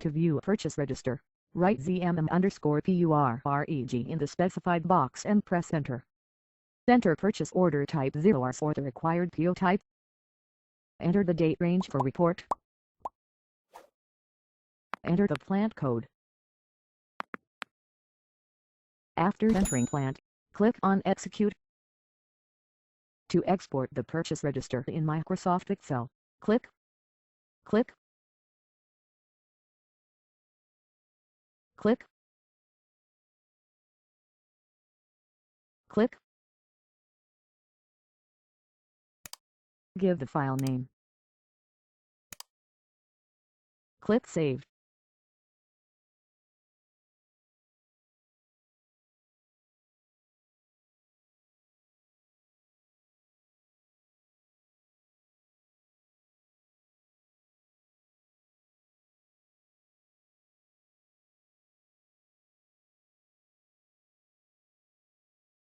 To view a purchase register, write ZMM_PURREG in the specified box and press enter. Enter purchase order type 0R or the required PO type. Enter the date range for report. Enter the plant code. After entering plant, click on Execute. To export the purchase register in Microsoft Excel, click give the file name. Click Save.